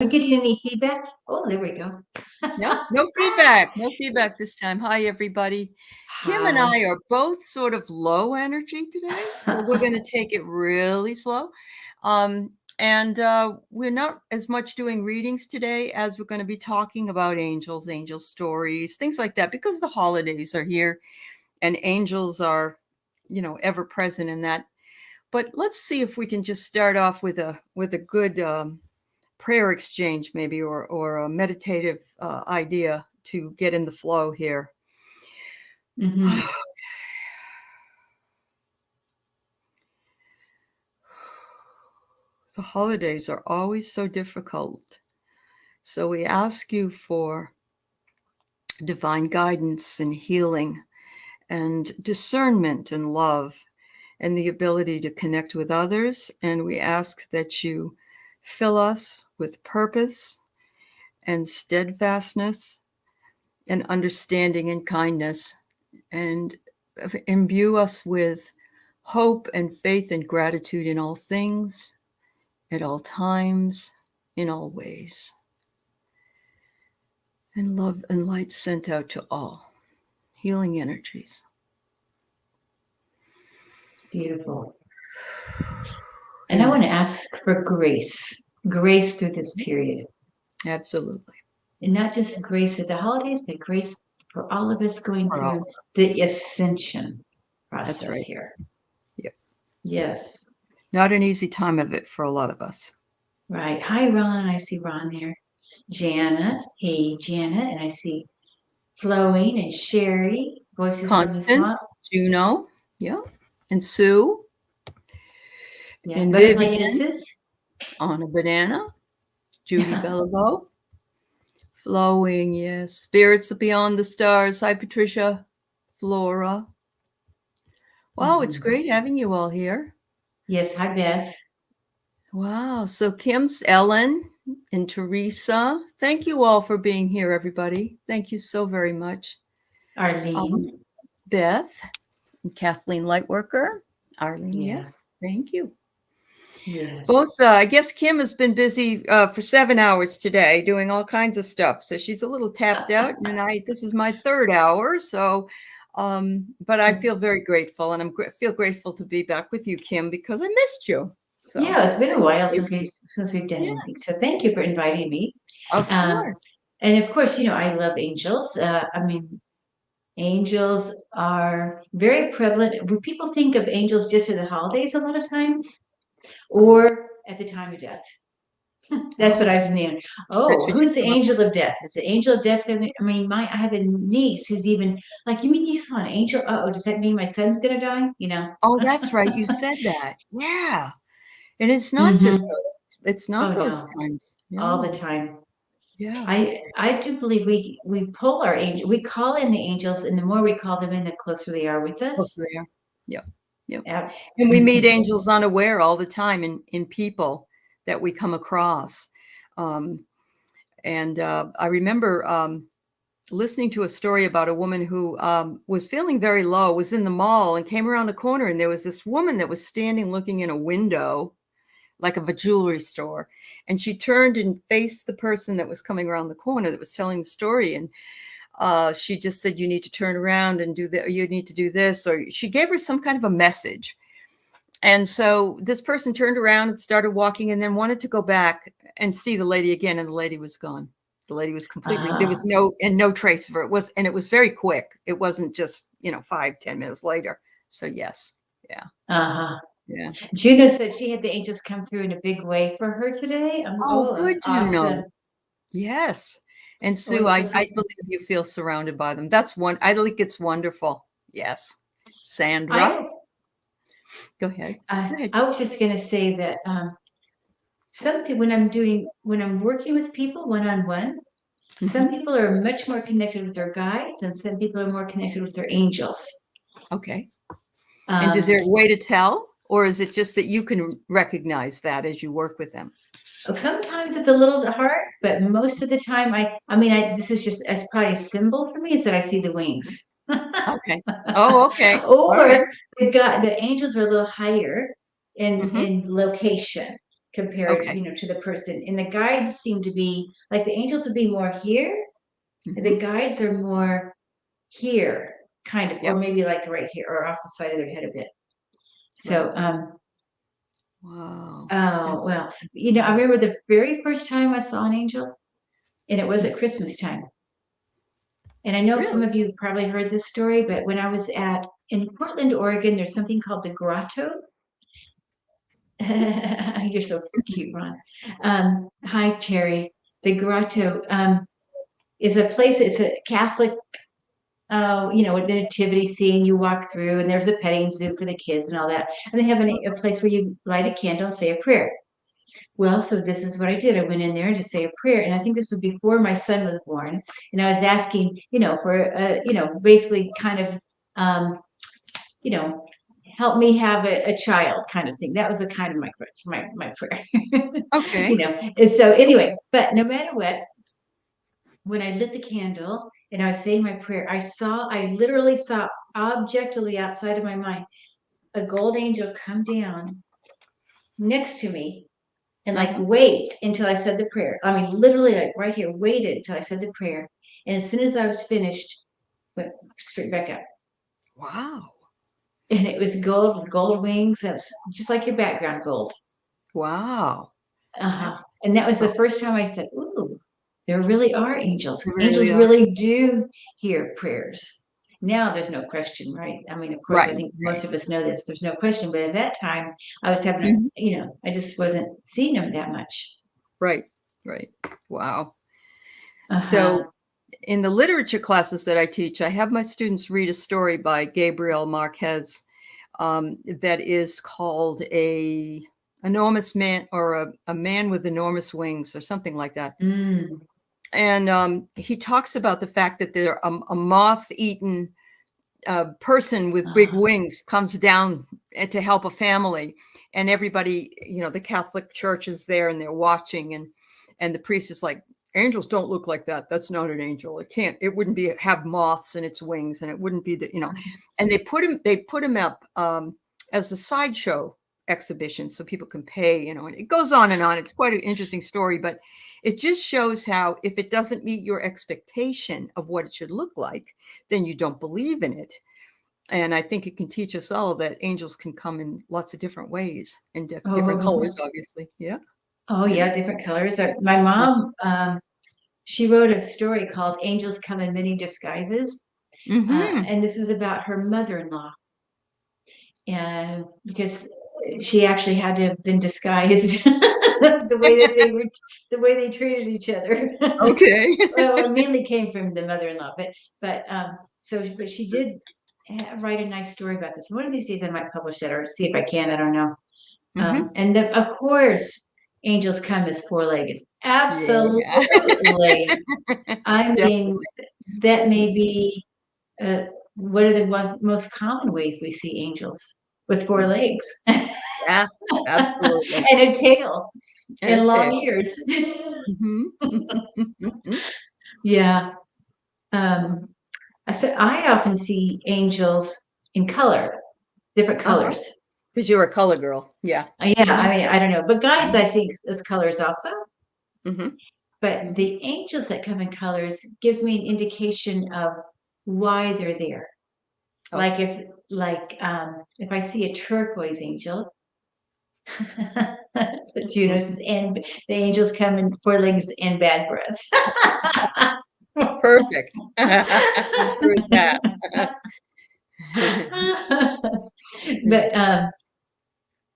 we getting any feedback? Oh, there we go. No, no feedback. No feedback this time. Hi, everybody. Kim and Hi. I are both sort of low energy today, so we're going to take it really slow. And we're not as much doing readings today as we're going to be talking about angels, angel stories, things like that, because the holidays are here and angels are, ever present in that. But let's see if we can just start off with a good prayer exchange, maybe, or a meditative idea to get in the flow here. Mm-hmm. The holidays are always so difficult. So we ask you for divine guidance and healing and discernment and love and the ability to connect with others. And we ask that you fill us with purpose and steadfastness and understanding and kindness, and imbue us with hope and faith and gratitude in all things, at all times, in all ways. And love and light sent out to all. Healing energies. Beautiful. And I want to ask for grace through this period. Absolutely. And not just grace at the holidays, but grace for all of us going For through all. the ascension That's process right. here. Yep. Yes. Not an easy time of it for a lot of us. Right. Hi, Ron. I see Ron there. Jana. Hey, Jana. And I see Flowing and Sherry. Voices from the Constance, swamp. Juno, yeah, and Sue, Yeah. and Butterfly Vivian Kisses. on a banana, Judy Bellabo, Flowing, yes, Spirits Beyond the Stars. Hi, Patricia, Flora. Wow, it's great having you all here. Yes. Hi, Beth. Wow, so Kim's Ellen and Teresa. Thank you all for being here, everybody. Thank you so very much. Arlene. Beth and Kathleen Lightworker. Arlene, Yeah. yes, thank you. Yes. Both, I guess Kim has been busy for 7 hours today doing all kinds of stuff. So she's a little tapped out. And this is my 3rd hour. So, but I feel very grateful, and feel grateful to be back with you, Kim, because I missed you. So yeah, it's been a while since we've done anything. So thank you for inviting me. Of course. And of course, I love angels. Angels are very prevalent. When people think of angels just at the holidays a lot of times, or at the time of death. That's what I've known. Oh, who's the angel of death? Is the angel of death? I have a niece who's even like, you mean you saw an angel? Oh, does that mean my son's gonna die? Oh, that's right. You said that. Yeah. And it's not just Mhm. those, it's not Oh those no, times. all the No. time. Yeah. I do believe we pull our angel, we call in the angels, and the more we call them in, the closer they are with Close us. there. Yep. Yep. Yep. And we meet angels unaware all the time in people that we come across. And I remember listening to a story about a woman who was feeling very low, was in the mall and came around the corner, and there was this woman that was standing looking in a window, like of a jewelry store. And she turned and faced the person that was coming around the corner that was telling the story. And she just said, you need to turn around and do that. You need to do this. Or she gave her some kind of a message. And so this person turned around and started walking, and then wanted to go back and see the lady again. And the lady was gone. The lady was completely, there was no trace of her. And it was very quick. It wasn't just, 5-10 minutes later. So yes. Yeah. Yeah. Juno said she had the angels come through in a big way for her today. Oh, That's good, awesome. Yes. And Sue, I believe you feel surrounded by them. I think it's wonderful. Yes. Sandra, go ahead. I was just going to say that some people, when I'm working with people one-on-one, some people are much more connected with their guides, and some people are more connected with their angels. Okay. And is there a way to tell, or is it just that you can recognize that as you work with them? Sometimes it's a little bit hard, but most of the time, this is just, it's probably a symbol for me, is that I see the wings. Okay. Oh, okay. Or the angels are a little higher in location. compared, Okay. to the person. And the guides seem to be like the angels would be more here, and the guides are more here, kind of, or Yep. maybe like right here or off the side of their head a bit. So, Right. Wow. oh, well, I remember the very first time I saw an angel, and it was at Christmas time. And I know some Really? of you probably heard this story, but when I was in Portland, Oregon, there's something called the Grotto. You're so cute, Ron. Hi, Terry. The Grotto is a place, it's a Catholic, the nativity scene you walk through, and there's a petting zoo for the kids and all that. And they have a place where you light a candle and say a prayer. Well, so this is what I did. I went in there to say a prayer, and I think this was before my son was born. And I was asking, for, basically kind of, you know, help me have a child kind of thing. That was the kind of my prayer, Okay. And so anyway, but no matter what, when I lit the candle and I was saying my prayer, I literally saw objectively outside of my mind, a gold angel come down next to me and like wait until I said the prayer. I mean, literally like right here, waited until I said the prayer. And as soon as I was finished, went straight back up. Wow. And it was gold with gold wings. That's just like your background gold. Wow. That's And that was the awesome. first time I said, ooh, there really are angels. They Angels really are. really do hear prayers. Now there's no question, right? I mean, of course, I Right. think Right. most of us know this. There's no question. But at that time, I was having Mhm. I just wasn't seeing them that much. Right. Right. Wow. Uh-huh. So in the literature classes that I teach, I have my students read a story by Gabriel Marquez that is called a enormous man, or a man with enormous wings, or something like that. Mm. And he talks about the fact that there a moth-eaten person with big wings comes down to help a family, and everybody, the Catholic Church is there, and they're watching, and the priest is like, angels don't look like that. That's not an angel. It wouldn't have moths in its wings, and it wouldn't be and they put him up as a sideshow exhibition so people can pay, and it goes on and on. It's quite an interesting story, but it just shows how if it doesn't meet your expectation of what it should look like, then you don't believe in it. And I think it can teach us all that angels can come in lots of different ways, and different colors, obviously. Yeah. Oh, Yeah. yeah, different colors. My Yeah. mom, she wrote a story called Angels Come in Many Disguises. And this is about her mother-in-law. And because she actually had to have been disguised the way they treated each other. Okay. Well, it mainly came from the mother-in-law, but she did write a nice story about this. One of these days I might publish that or see if I can. I don't know. And of course, angels come as four-legged. Yeah. Absolutely. I mean, Definitely. that may be one of the most common ways we see angels, with four legs and Yeah, absolutely. a tail And a and long tail. ears. Mhm. Yeah. So I often see angels in color, different Uh-huh. colors. Because you're a color girl. Yeah. Yeah, I mean, I don't know, but guides I see as colors also. Mhm. But Mhm. the angels that come in colors gives me an indication of why they're there. Like Okay. if I see a turquoise angel, the Juno says, and the angels come in four legs and bad breath. Perfect. I'm good with that. But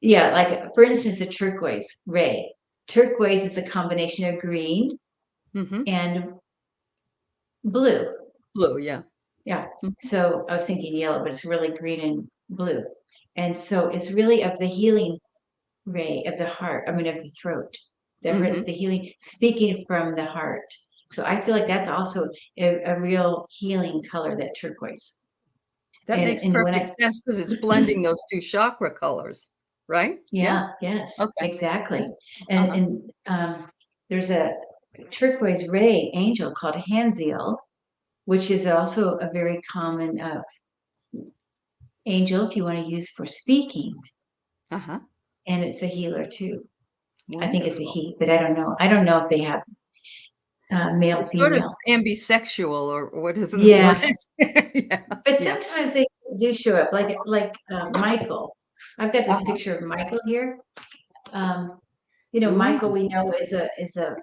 yeah, like for instance, a turquoise ray. Turquoise is a combination of green Mhm. and blue. Blue, yeah. Yeah. Mhm. So I was thinking yellow, but it's really green and blue. And so it's really of the healing ray of the heart, I mean, of the throat, Mhm. the healing, speaking from the heart. So I feel like that's also a real healing color, that turquoise. That makes And when perfect sense because it's blending those 2 chakra colors, right? Yeah. yeah, yes, Okay. exactly. Yeah. And Uh-huh. there's a turquoise ray angel called Hanziel, which is also a very common angel if you want to use for speaking, Uh-huh. and it's a healer too. I think it's a Wonderful. he, but I don't know. I don't know if they have male, It's sort of female. ambisexual, or what is the word? Yeah, Yeah. but Yeah. sometimes they do show up, like Michael. I've got this Uh-huh. picture of Michael here. Ooh. Michael we know is a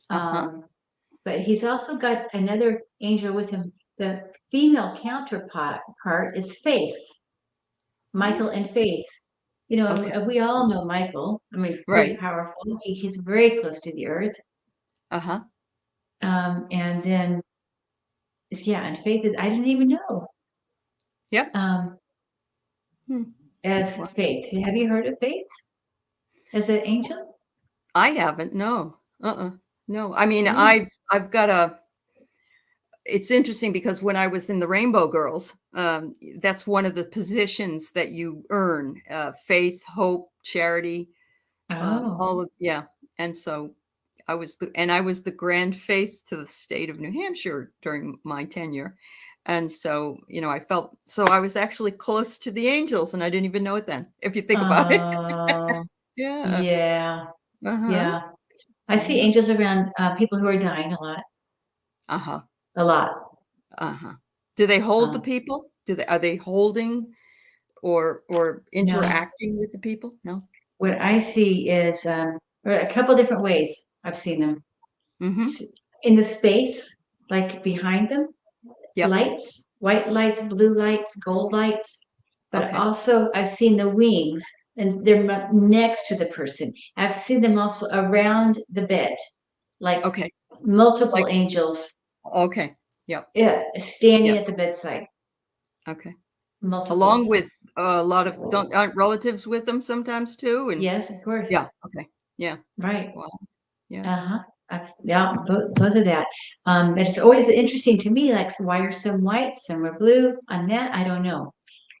Uh-huh. but he's also got another angel with him. The female counterpart is Faith, Michael Oh, and Faith. okay. And we all know Michael. I mean, pretty Right. powerful. He's very close to the earth. Uh-huh. And then, yeah, and Faith is, I didn't even know. Yep. Um, Hmm. as Well, Faith. Have you heard of Faith as an angel? I haven't. No. No. I mean, Yeah. I've got a it's interesting because when I was in the Rainbow Girls, that's one of the positions that you earn, faith, hope, charity, Oh. all of, yeah. And so I was the grand faith to the state of New Hampshire during my tenure. And so, I was actually close to the angels and I didn't even know it then, if you think about it. Oh, Yeah. yeah. Uh-huh. Yeah. I see Yeah. angels around people who are dying a lot, Uh-huh. a lot. Uh-huh. Do they hold the Um, people? Are they holding or no, interacting with the people? No? what I see is a couple different ways I've seen them. Mhm. In the space, like behind them, Yep. lights, white lights, blue lights, gold lights. But Okay. also, I've seen the wings, and they're next to the person. I've seen them also around the bed, like Okay. multiple Like, angels, okay. Yep. yeah, standing Yep. at the bedside, Okay. Along multiples. with a lot of don't aren't relatives with them sometimes too? And Yes, of yeah. course. Okay. Yeah. Right. Wow. Yeah. Uh-huh. Yeah, both of that. But it's always interesting to me, like, so why are some white, some are blue? On that, I don't know.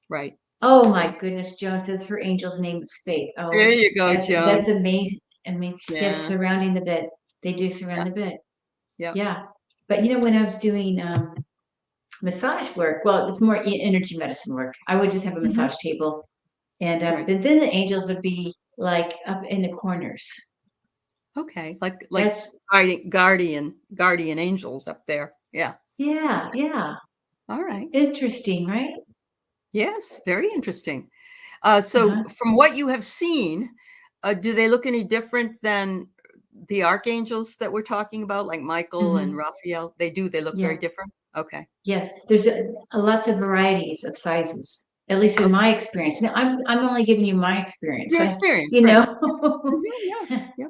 Right. Oh Yeah. my goodness, Joan says her angel's name is Faith. There Oh, you go, that's Joan. amazing. I mean, yes, Yeah. surrounding the bed. They do Yeah. surround the bed. Yep. Yeah. But when I was doing massage work, well, it's more energy medicine work. I would just have a Mhm. massage table, and Right. then the angels would be like up in the corners. Okay. Like That's guardian angels up there. Yeah. yeah, Okay. yeah. All right. Interesting, right? Yes, very interesting. So Uh-huh. from what you have seen, do they look any different than the archangels that we're talking about, like Michael and Hmm. Raphael? They look very Yeah. different? Okay. Yes. There's lots of varieties of sizes, at least in Okay. my experience. Now, I'm only giving you my experience, Your but experience, you right. know. Mhm, yeah, yeah.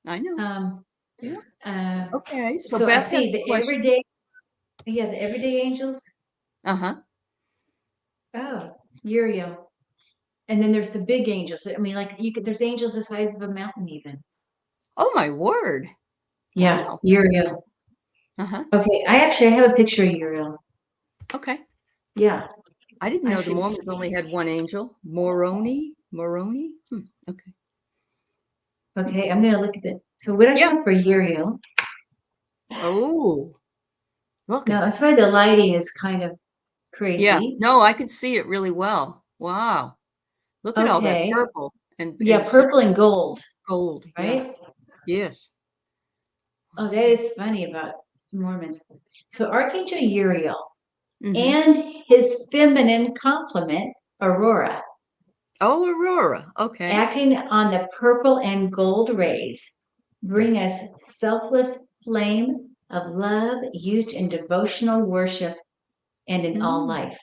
I know. um, Yeah. uh, Okay. So so I Beth has see a the question. everyday, yeah, the everyday angels. Uh-huh. Oh, Uriel. And then there's the big angels. I mean, like there's angels the size of a mountain, even. Oh my word. Yeah, Wow. Uriel. Uh-huh. Okay, I have a picture of Uriel. Okay. Yeah, I didn't I know the should. Mormons only had one angel. Moroni? Moroni? Okay. Hmm. Okay, I'm gonna look at it. So what I Yeah. found for Uriel. Oh, look Now, at that's that. why the lighting is kind of Yeah. crazy. No, I could see it really well. Wow. Look at all that Okay. purple and Yeah, sort purple and gold, of gold. Yeah. right? Yes. Oh, that is funny about Mormons. So Archangel Uriel Mhm. and his feminine complement, Aurora, Oh, Aurora. Okay. acting on the purple and gold rays, bring us selfless flame of love used in devotional worship and in all Mm. life.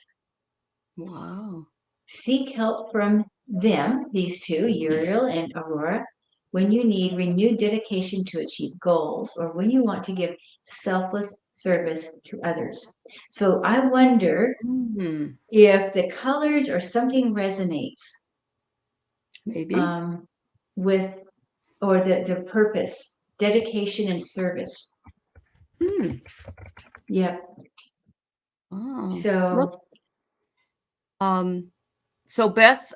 Wow. Seek help from them, these two, Uriel and Aurora, when you need renewed dedication to achieve goals or when you want to give selfless service to others. So I wonder Mhm. if the colors or something resonates Maybe. um, with, or the purpose, dedication and service. Hmm. Yeah. Oh. Look. So Um, so Beth,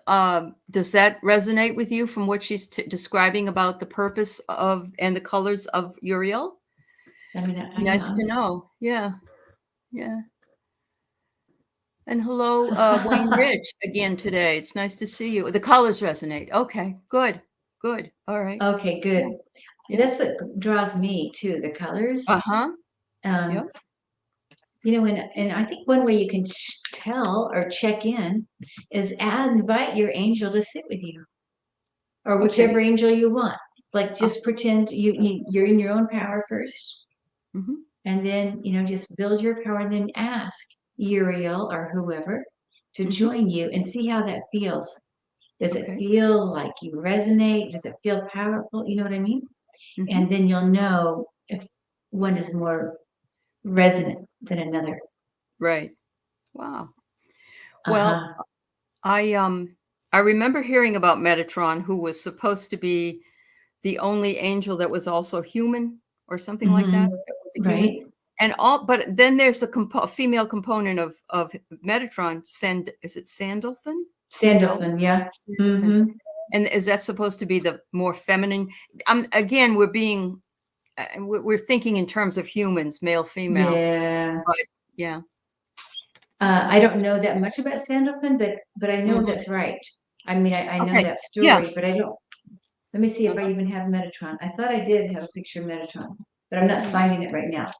does that resonate with you from what she's describing about the purpose of and the colors of Uriel? I mean, Nice to know. Yeah. Yeah. And hello, Wayne Rich again today. It's nice to see you. The colors resonate. Okay, good, Good. All right. Okay, good. Yeah. That's what draws me too, the colors. Uh-huh. Um, Yep. and I think one way you can tell or check in is invite your angel to sit with you, or whichever Okay. angel you want. Like Uh, just pretend you're in your own power first, mhm. and then just build your power, and then ask Uriel or whoever to Mhm. join you and see how that feels. Does it Okay. feel like you resonate? Does it feel powerful? You know what I mean? Mhm. And then you'll know if one is more resonant than another. Right. Wow. Well, Uh-huh. I remember hearing about Metatron, who was supposed to be the only angel that was also human or something like that. Hmm. That was a human. Right. And but then there's a female component of Metatron. Is it Sandalphon? Sandalphon, yeah. Sandalphon. Hmm. And is that supposed to be the more feminine? Again, we're thinking in terms of humans, male, female. Yeah. But yeah. I don't know that much about Sandalphon, but I know Mhm. that's right. I mean, I know Okay. that Yeah. story, but I don't. Let me see if I Uh-huh. even have Metatron. I thought I did have a picture of Metatron, but I'm not Yeah. finding it right now.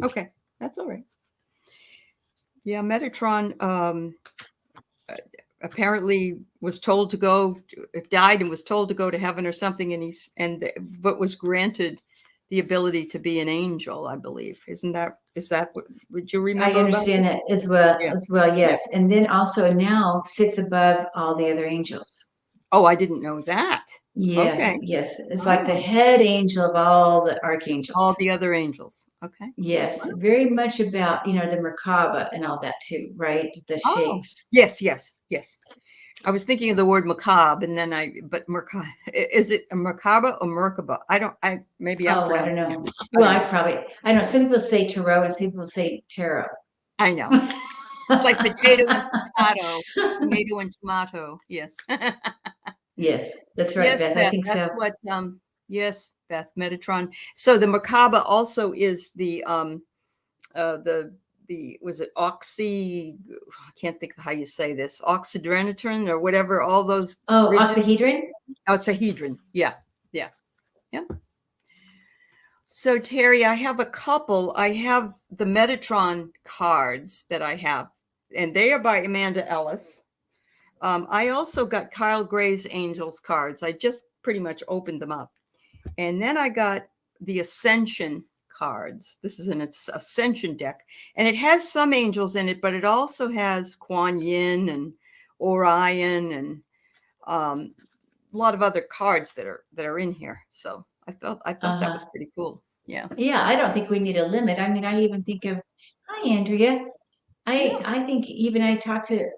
Okay. That's all right. Yeah, Metatron apparently was told to go, died and was told to go to heaven or something, but was granted the ability to be an angel, I believe. Is that what would you I remember about understand that? that as well, Yeah. Yeah. yes. And then also now sits above all the other angels. Oh, I didn't know that. Yes, Okay. yes. It's like the Oh, head angel of all the all archangels. the other angels. Okay. Yes, Wow. very much about, the Merkaba and all that too, right? The Oh, shapes. yes, yes, yes. I was thinking of the word macabre, and then but Merkaba, is it a Merkaba or Merkaba? Maybe I'm Oh, I don't pronouncing know. it. I Well, don't know. I know some people say tarot and some people say tarot. I know. It's like potato and potato, tomato and tomato. Yes. Yes, that's right, Yes, Beth. I Beth. think That's so. what, yes, Beth, Metatron. So the macabre also is was it I can't think of how you say this, oxydrenitrin or whatever, all those Oh, ridges. octahedron? Oh, it's a hedron. Yeah. Yeah. Yeah. So Terry, I have a couple. I have the Metatron cards that I have, and they are by Amanda Ellis. I also got Kyle Gray's Angels cards. I just pretty much opened them up. And then I got the Ascension cards. This is an Ascension deck. And it has some angels in it, but it also has Kuan Yin and Orion and a lot of other cards that are in here. So I thought that was Uh-huh. pretty cool. Yeah. Yeah, I don't think we need a limit. I mean, I even think of, hi, Andrea. Yeah. I think even I talked to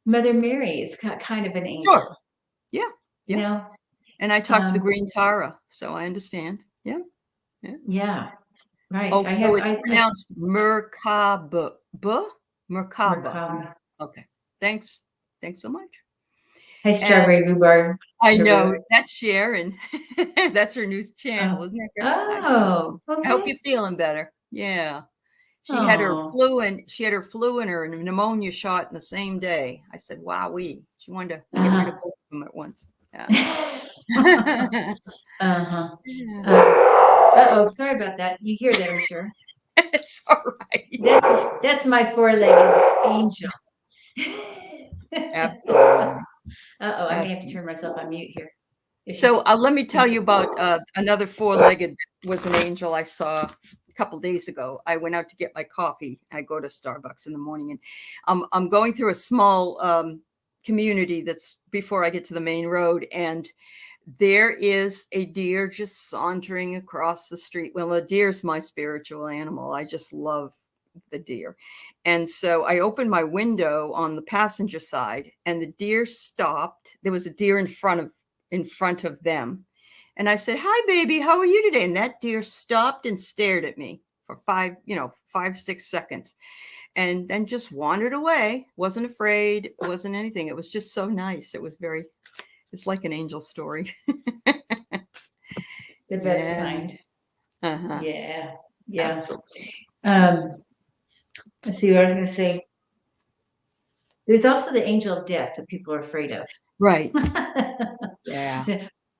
Mother Mary is kind of an Sure. angel, Yeah. you Yeah. know? And I talked to the Um, Green Tara, so I understand. Yeah. Yeah. yeah, right. Oh, so it's pronounced Merkaba. Merkaba. Merkaba. Okay. Thanks. Thanks so much. Hi, And strawberry rhubarb. I know Sherbet. that's Sharon. That's her news channel. Oh, Isn't that great? oh, I hope okay. you're feeling better. Yeah. Oh, She had her flu and her pneumonia shot in the same day. I said, "Wowee." She wanted to get rid of uh-huh. both of them at once. Yeah. Uh-huh. Yeah. Uh-oh, sorry about that. You hear that, I'm sure. It's all right. That's my four-legged angel. Absolutely. Uh-oh, I may have to Absolutely. turn myself on mute here. If So she's let me tell you about another four-legged that was an angel I saw a couple days ago. I went out to get my coffee. I go to Starbucks in the morning, and I'm going through a small community that's before I get to the main road, and there is a deer just sauntering across the street. Well, a deer's my spiritual animal. I just love the deer. And so I opened my window on the passenger side, and the deer stopped. There was a deer in front of them. And I said, "Hi, baby, how are you today?" And that deer stopped and stared at me for 5, 6 seconds, and then just wandered away. Wasn't afraid, wasn't anything. It was just so nice. It's like an angel story. the best Yeah. kind. Uh-huh. Yeah, yeah. Absolutely. Um, let's see what I was going to say. There's also the angel of death that people are afraid of. Right. Yeah.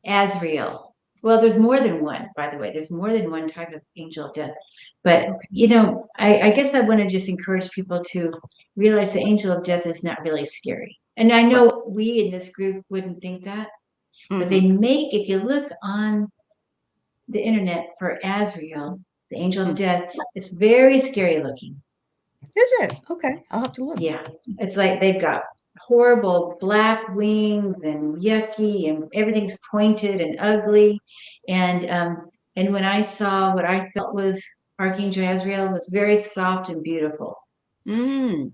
Asriel. Well, there's more than one, by the way. There's more than one type of angel of death. But, Okay. I guess I want to just encourage people to realize the angel of death is not really scary. And I Right. know we in this group wouldn't think that, but they Mm-hmm. if you look on the internet for Asriel, the angel of Mm. death, it's very scary looking. Is it? Okay. I'll have to look. Yeah, it's like they've got horrible black wings and yucky, and everything's pointed and ugly. And when I saw what I felt was Archangel Azrael was very soft and beautiful, Mm.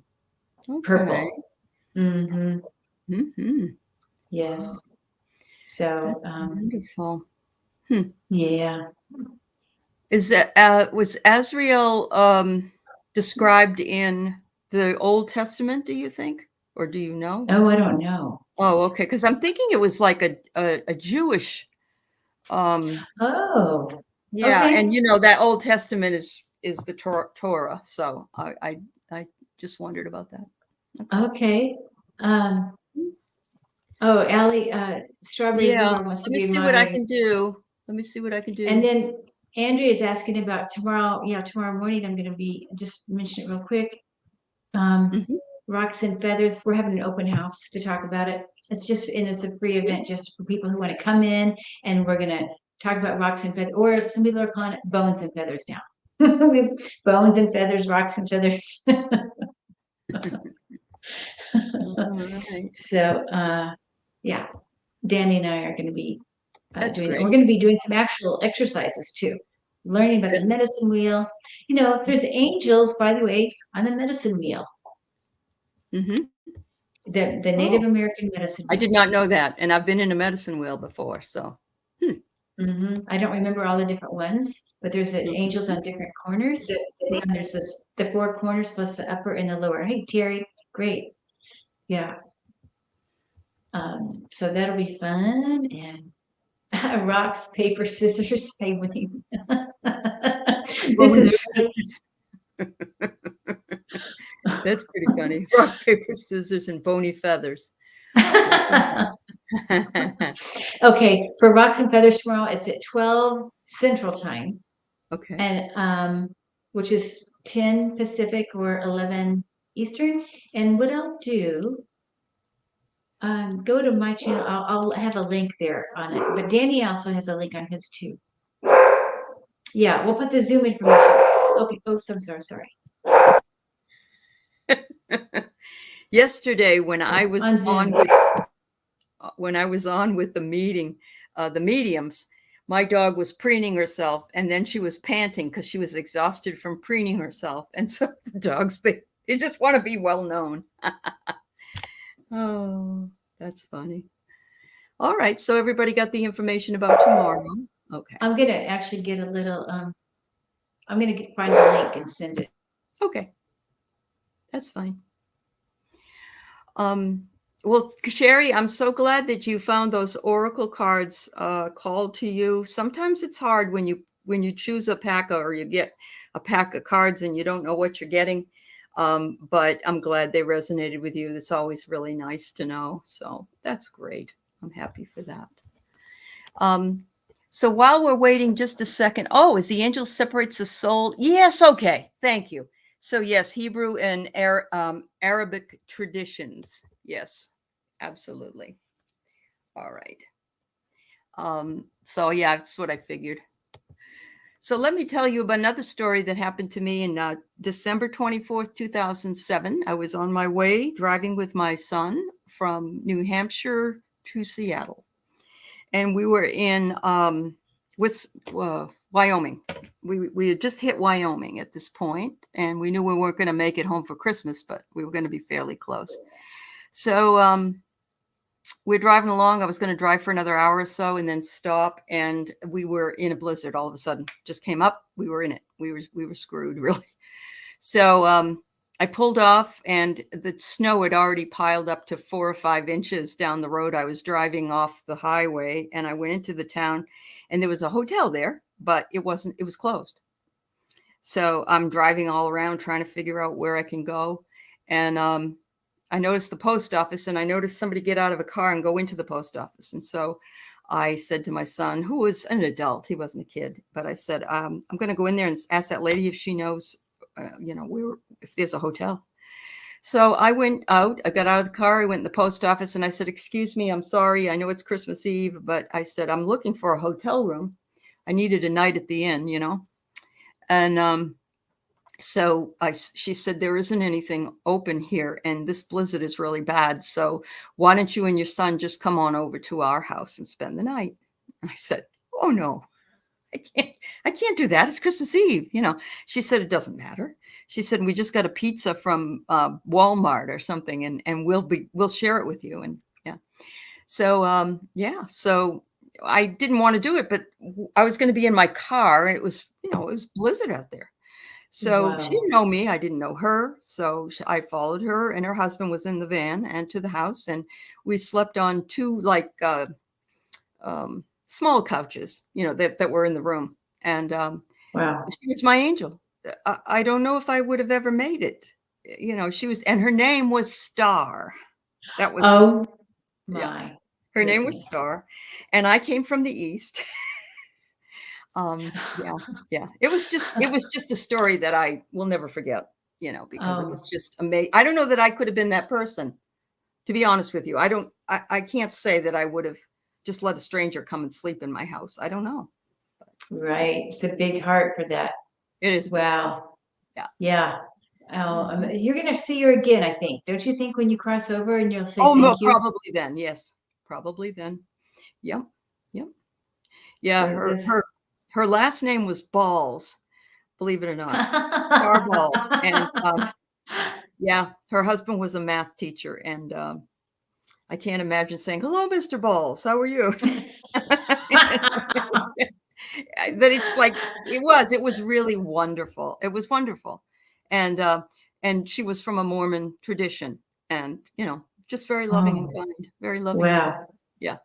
Okay. purple. Hmm. Mm-hmm. Wow, Yes. So, that's wonderful. Hmm. yeah. Is that was Azrael described in the Old Testament, do you think? Or do you know? Oh, I don't know. Oh, okay. Because I'm thinking it was like a Jewish um Oh, yeah, and okay. that Old Testament is the Torah. So I just wondered about that. Okay. Okay. Um, oh, Allie, Strawberry Yeah, Aurora wants let to me be see what I moderator. can do. Let me see what I can And do. then Andrea is asking about tomorrow. Yeah, tomorrow morning I'm going to be just mention it real quick. Um, Mhm. Rocks and Feathers. We're having an open house to talk about it. It's a free event just for people who want to come in, and we're going to talk about rocks and feathers, or some people are calling it bones and feathers now. Bones and feathers, rocks and feathers. All right. So, yeah, Danny and I are going to be That's doing that. We're great. going to be doing some actual exercises too, learning about the That's medicine wheel. There's angels, by the way, on the medicine wheel, mhm. the Native Oh, American medicine I wheel. did not know that, and I've been in a medicine wheel before, so. Hmm. I don't remember all the different ones, but there's angels Mhm. on different corners. And there's the four corners plus the upper and the lower. Hey, Terry, great. Yeah. So that'll be fun. And rocks, paper, scissors. Hey, Wayne. This Bone is funny. scissors. That's pretty funny. Rock, paper, scissors, and bony feathers. Okay, for Rocks and Feathers tomorrow, it's at 12 Central Time, Okay. and which is 10 Pacific or 11 Eastern. And what I'll do, go to my channel. I'll have a link there on it. But Danny also has a link on his too. Yeah, we'll put the Zoom information. Okay. Oh, so sorry. Yesterday, when I was On on Zoom. with the meeting, the mediums, my dog was preening herself, and then she was panting because she was exhausted from preening herself. And so the dogs, they just want to be well known. Oh, that's funny. All right, so everybody got the information about tomorrow. Okay. I'm gonna actually get a little. I'm gonna find the link and send it. Okay, that's fine. Well, Sherry, I'm so glad that you found those oracle cards called to you. Sometimes it's hard when you choose a pack or you get a pack of cards and you don't know what you're getting. But I'm glad they resonated with you. That's always really nice to know. So that's great. I'm happy for that. So while we're waiting just a second, oh, is the angel separates the soul? Yes, okay, thank you. So yes, Hebrew and Arabic traditions. Yes, absolutely. All right. So yeah, that's what I figured. So let me tell you about another story that happened to me in December 24th, 2007. I was on my way driving with my son from New Hampshire to Seattle. And we were in Wyoming. We had just hit Wyoming at this point, and we knew we weren't going to make it home for Christmas, but we were going to be fairly close. So we're driving along. I was going to drive for another hour or so and then stop, and we were in a blizzard. All of a sudden, just came up. We were in it. We were screwed, really. So I pulled off, and the snow had already piled up to 4 or 5 inches down the road. I was driving off the highway, and I went into the town, and there was a hotel there, but it was closed. So I'm driving all around trying to figure out where I can go. And I noticed the post office, and I noticed somebody get out of a car and go into the post office. And so I said to my son, who was an adult, he wasn't a kid, but I said, I'm going to go in there and ask that lady if she knows, if there's a hotel. So I went out, I got out of the car, I went in the post office and I said, excuse me, I'm sorry. I know it's Christmas Eve, but I said, I'm looking for a hotel room. I needed a night at the inn, And so she said, there isn't anything open here and this blizzard is really bad. So why don't you and your son just come on over to our house and spend the night? And I said, oh no, I can't do that. It's Christmas Eve. She said, it doesn't matter. She said, we just got a pizza from Walmart or something and we'll share it with you. And yeah. So, so I didn't want to do it, but I was going to be in my car and it was blizzard out there. So she didn't know me. I didn't know her. So I followed her and her husband was in the van and to the house. And we slept on two small couches, that were in the room. And she was my angel. I don't know if I would have ever made it. She was, and her name was Star. That was, my her name was Star. And I came from the East. Yeah. It was just a story that I will never forget, because it was just amazing. I don't know that I could have been that person, to be honest with you. I can't say that I would have just let a stranger come and sleep in my house. I don't know. Right. It's a big heart for that. It is. Wow. Yeah. Yeah. Oh, you're going to see her again, I think. Don't you think when you cross over and you'll say no, thank you? probably then. Yes. Probably then. Yep. Yeah. Her last name was Balls, believe it or not. Star Balls. And her husband was a math teacher. And I can't imagine saying, hello, Mr. Balls. How are you? That it's like, it was really wonderful. It was wonderful. And she was from a Mormon tradition and, just very loving and kind, very loving. Wow. And kind. Yeah.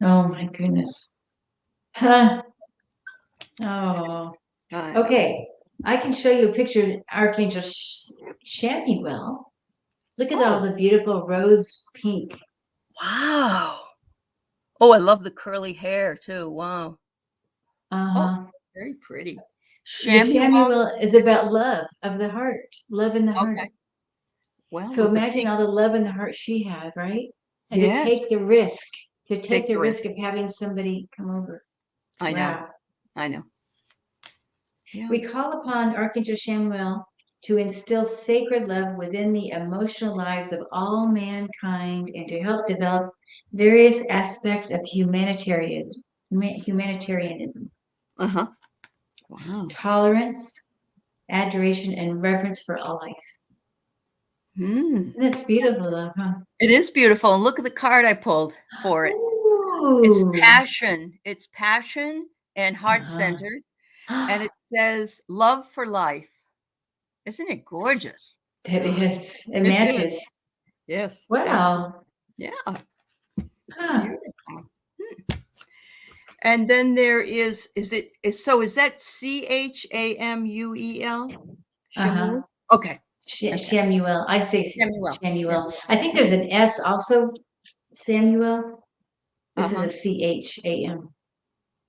Oh my goodness. Huh. Oh, okay. I can show you a picture of Archangel Chamuel. Look at all the beautiful rose pink. Wow. Oh, I love the curly hair too. Wow. Oh, very pretty. Chamuel is about love of the heart, love in the heart. Well, so imagine all the love in the heart she had, right? And to take the risk, of having somebody come over. I know. Yeah. We call upon Archangel Chamuel to instill sacred love within the emotional lives of all mankind and to help develop various aspects of humanitarianism. Wow. Tolerance, adoration, and reverence for all life. That's beautiful, though, huh? It is beautiful. And look at the card I pulled for it. Ooh. It's passion and heart-centered. And it says love for life. Isn't it gorgeous? It is. It matches. Is. Yes. Wow. Yeah. Beautiful. And then there is that Chamuel? Chamuel? Okay. Chamuel. I say Chamuel. I think there's an S also, Samuel. This is a Cham.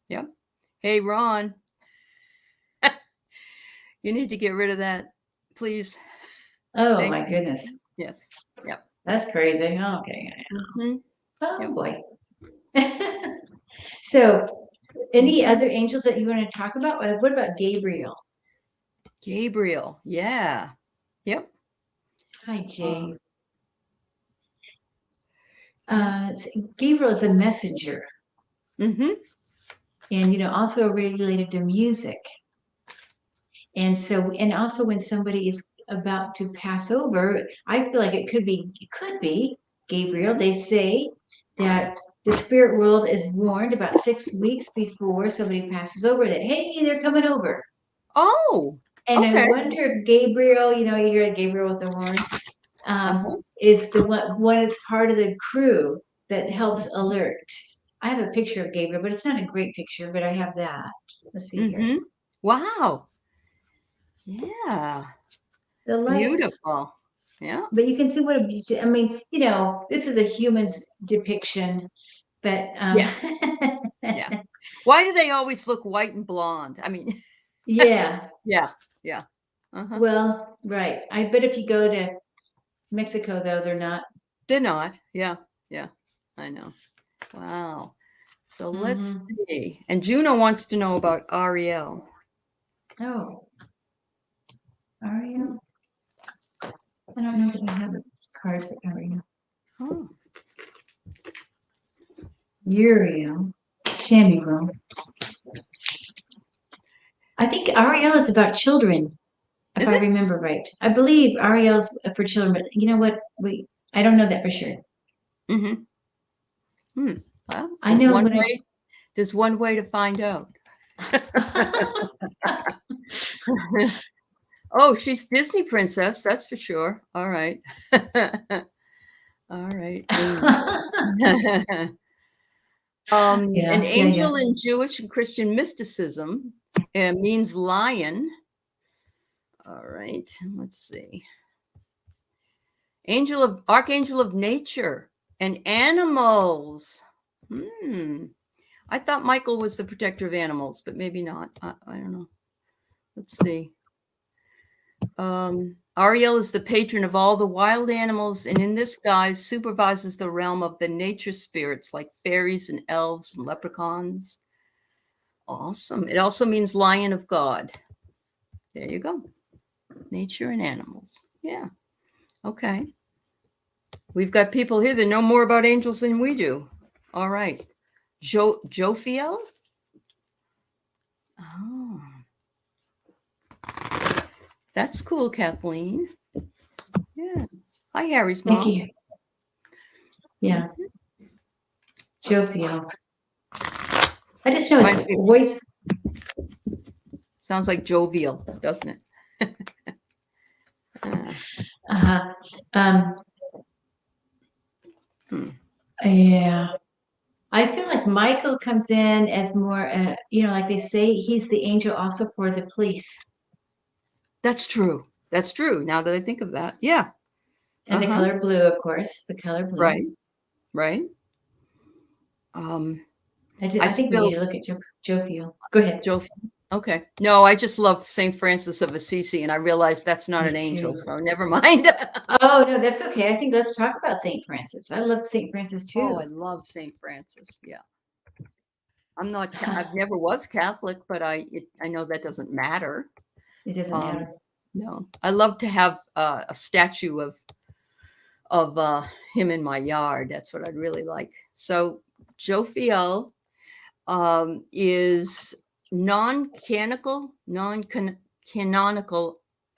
Yep. Hey, Ron. You need to get rid of that, please. Oh, my goodness. Yes. Yep. That's crazy. Okay. Oh, boy. So, any other angels that you want to talk about? What about Gabriel? Gabriel. Yeah. Yep. Hi, Jay. Gabriel is a messenger. And, also related to music. And so, and also when somebody is about to pass over, I feel like it could be Gabriel. They say that the spirit world is warned about 6 weeks before somebody passes over that, hey, they're coming over. Oh. And I wonder if Gabriel, you hear Gabriel with the horn, is the one part of the crew that helps alert. I have a picture of Gabriel, but it's not a great picture, but I have that. Let's see here. Wow. Yeah. The lights. Beautiful. Yeah. But you can see what this is a human's depiction, But Yes. Yeah. Why do they always look white and blonde? I mean, yeah. yeah. Yeah. Uh-huh. Well, right. I bet if you go to Mexico, though, they're not. They're not. Yeah. Yeah. I know. Wow. So let's Mhm. see. And Juno wants to know about Ariel. Oh, Ariel. I don't know if I have a card for Ariel. Oh. Uriel. Chamuel. I think Ariel is about children, if Is I it? remember right. I believe Ariel's for children, but you know what? I don't know that for sure. Mm-hmm. Well, I know when there's one way to find out. Oh, she's Disney princess, that's for sure. All right. All right. An angel in Jewish and Christian mysticism means lion. All right, let's see. Archangel of nature and animals. I thought Michael was the protector of animals, but maybe not. I don't know. Let's see. Ariel is the patron of all the wild animals, and in this guise supervises the realm of the nature spirits like fairies and elves and leprechauns. Awesome. It also means lion of God. There you go. Nature and animals. Yeah. Okay. We've got people here that know more about angels than we do. All right. Jophiel? Oh. That's cool, Kathleen. Yeah. Hi, Harry's mom. Thank you. Yeah. Jophiel. I just know his voice. Sounds like jovial, doesn't it? Yeah. I feel like Michael comes in as more, like they say, he's the angel also for the police. That's true. That's true. Now that I think of that. Yeah. And the color blue, of course, the color blue. Right. Right. I think we need to look at Jophiel. Go ahead. Jophiel. Okay. No, I just love St. Francis of Assisi, and I realized that's not Me an angel, too. so never mind. Oh, no, that's okay. I think let's talk about St. Francis. I love St. Francis too. Oh, I love St. Francis. Yeah. I've never was Catholic, but I know that doesn't matter. It doesn't matter. No, I love to have a statue of him in my yard. That's what I'd really like. So Jophiel is non-canonical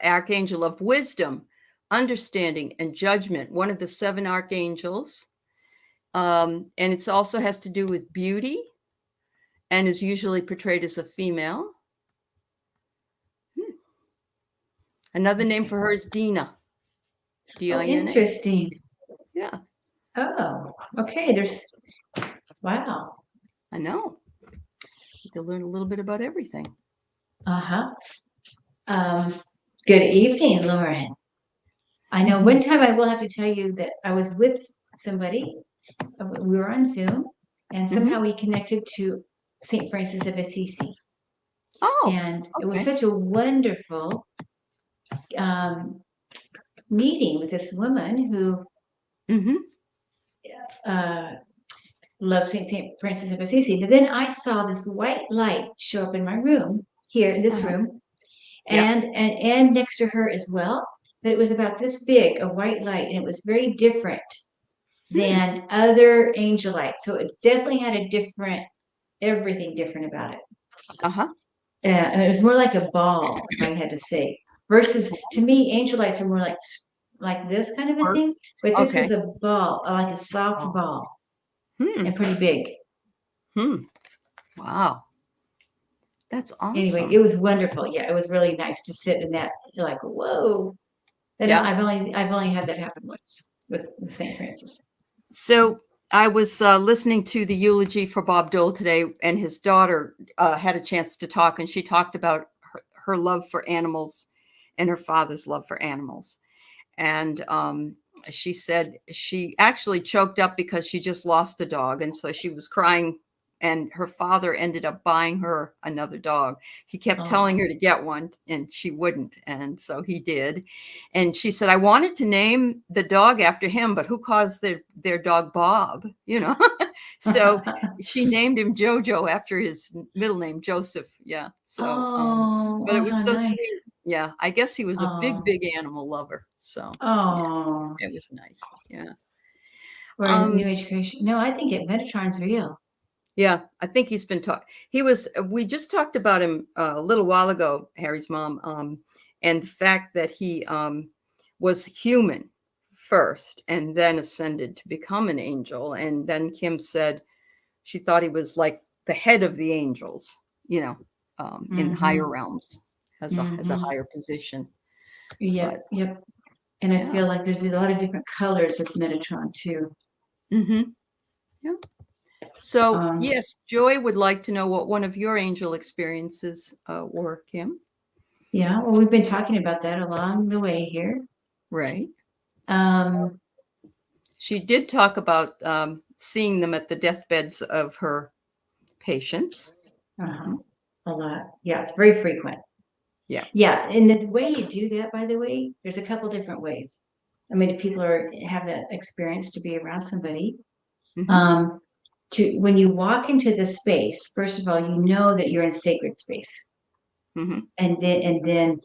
archangel of wisdom, understanding, and judgment. One of the 7 archangels, and it also has to do with beauty, and is usually portrayed as a female. Another name for her is Dina. D-I-N-A. Oh, interesting. Yeah. Oh, okay. Wow. I know. You can learn a little bit about everything. Good evening, Lauren. I know one time I will have to tell you that I was with somebody. We were on Zoom, and somehow we connected to St. Francis of Assisi. Oh, and it was such a wonderful meeting with this woman who loved St. Francis of Assisi. But then I saw this white light show up in my room, here in this room, and next to her as well. But it was about this big, a white light, and it was very different than other angel lights. So it's definitely had everything different about it. And it was more like a ball, if I had to say. Versus, to me, angel lights are more like this kind of a thing. But this was a ball, like a soft ball, and pretty big. Wow. That's awesome. Anyway, it was wonderful. Yeah, it was really nice to sit in that. You're like, whoa. And I've only had that happen once with St. Francis. So I was listening to the eulogy for Bob Dole today, and his daughter had a chance to talk, and she talked about her love for animals and her father's love for animals. And she said she actually choked up because she just lost a dog. And so she was crying, and her father ended up buying her another dog. He kept telling her to get one and she wouldn't. And so he did. And she said, I wanted to name the dog after him, but who calls their dog Bob, you know? So she named him Jojo after his middle name, Joseph. Yeah. So, but it was how so nice. sweet. Yeah. I guess he was a Oh, big animal lover. So yeah, oh, it was nice. Yeah. or a new age creation. No, I think Metatron's real. Yeah, I think he's been taught. We just talked about him a little while ago, Harry's mom, and the fact that he was human first and then ascended to become an angel. And then Kim said she thought he was like the head of the angels, you know, in higher realms, has a higher position. But Yep. And I yeah. feel like there's a lot of different colors with Metatron too. Mm-hmm. Yeah. So yes, Joy would like to know what one of your angel experiences were, Kim. Yeah, well, we've been talking about that along the way here. Right. Um, She did talk about seeing them at the deathbeds of her patients. A lot. Yeah, it's very frequent. Yeah. Yeah, and the way you do that, by the way, there's a couple different ways. I mean, if people have that experience to be around somebody, when you walk into the space, first of all, you know that you're in sacred space, and then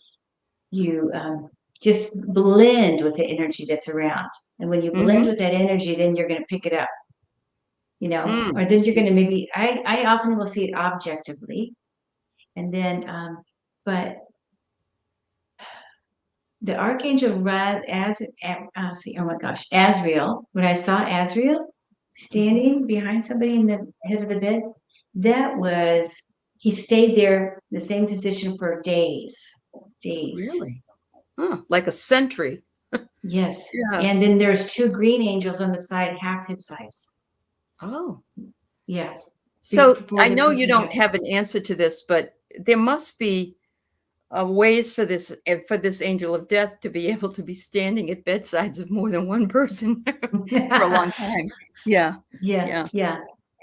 you just blend with the energy that's around. And when you blend with that energy, then you're going to pick it up, you know, or then you're going to maybe. I often will see it objectively, and then but the archangel oh my gosh, Azrael. When I saw Azrael standing behind somebody in the head of the bed, he stayed there the same position for days. Really? Huh, like a sentry. Yes. Yeah. And then there's two green angels on the side, half his size. Oh. Yeah. So I know you don't have an answer to this, but there must be ways for this angel of death to be able to be standing at bedsides of more than one person for a long time. Yeah.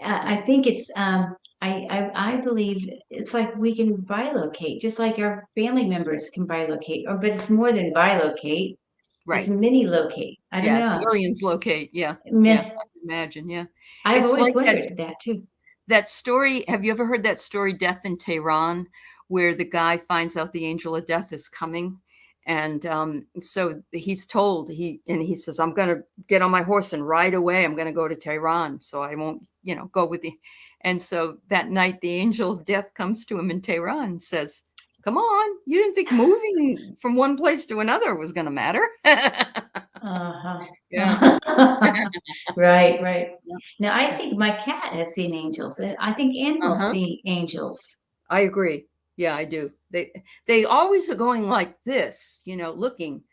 I think it's I believe it's like we can bilocate, just like our family members can bilocate, but it's more than bilocate. Right. It's mini locate. I don't know. It's millions locate. Yeah. Yeah. I can imagine. Yeah. I've always wondered that too. That story, have you ever heard that story, Death in Tehran, where the guy finds out the angel of death is coming? And so he's told, he says, I'm going to get on my horse and ride away. I'm going to go to Tehran, so I won't, go with you. And so that night, the angel of death comes to him in Tehran and says, come on, you didn't think moving from one place to another was going to matter. Yeah. Right. Now, I think my cat has seen angels, and I think animals see angels. I agree. Yeah, I do. They always are going like this, looking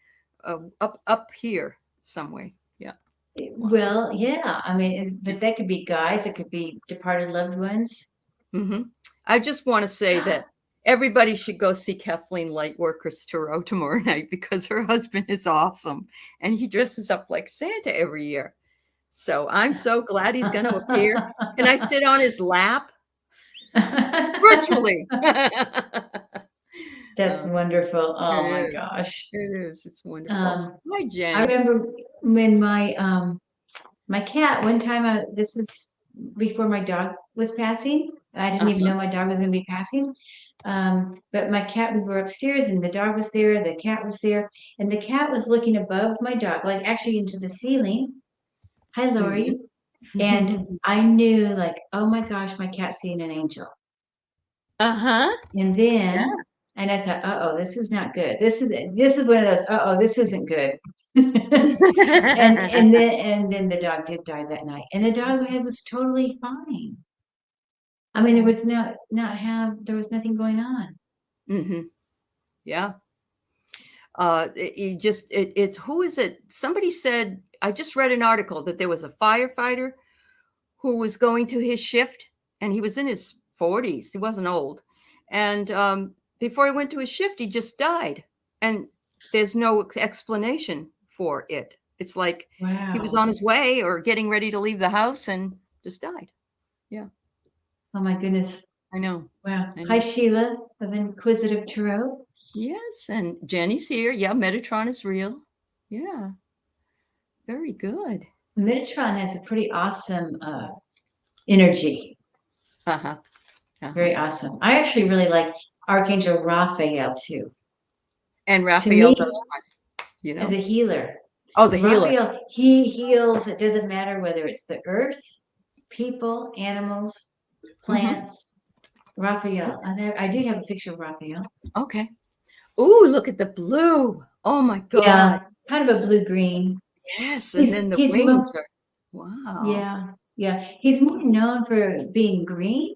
up here some way. Yeah. Well, yeah. I mean, but that could be guides. It could be departed loved ones. I just want to say that everybody should go see Kathleen Lightworker's Tarot tomorrow night because her husband is awesome and he dresses up like Santa every year. So I'm so glad he's going to appear. Can I sit on his lap? Virtually. That's wonderful. Oh my gosh. It is. It's wonderful. Hi, Jen. I remember when my cat, one time, this was before my dog was passing. I didn't even know my dog was going to be passing. But my cat, we were upstairs and the dog was there, the cat was there, and the cat was looking above my dog, like actually into the ceiling. Hi, Lori. And I knew, like, oh my gosh, my cat's seeing an angel. And then, and I thought, this is not good. This is one of those, this isn't good. and then the dog did die that night, and the dog was totally fine. I mean, there was there was nothing going on. Yeah. Who is it? Somebody said, I just read an article that there was a firefighter who was going to his shift and he was in his 40s. He wasn't old. And before he went to his shift, he just died. And there's no explanation for it. It's like he was Wow. on his way or getting ready to leave the house and just died. Yeah. Oh my goodness. I know. Wow. I Hi, know. Sheila of Inquisitive Tarot. Yes, and Jenny's here. Yeah, Metatron is real. Yeah, very good. Metatron has a pretty awesome energy. Uh-huh. Uh-huh. Very awesome. I actually really like Archangel Raphael too. And To Raphael me, does what? You as know? a healer, Oh, the healer. Raphael, he heals. It doesn't matter whether it's the earth, people, animals, Mm-hmm. plants. Raphael. I do have a picture of Raphael. Okay. Ooh, look at the blue. Oh my God. Yeah, kind of a blue green. Yes, and He's then the he's wings mo are wow. yeah, yeah. He's more known for being green,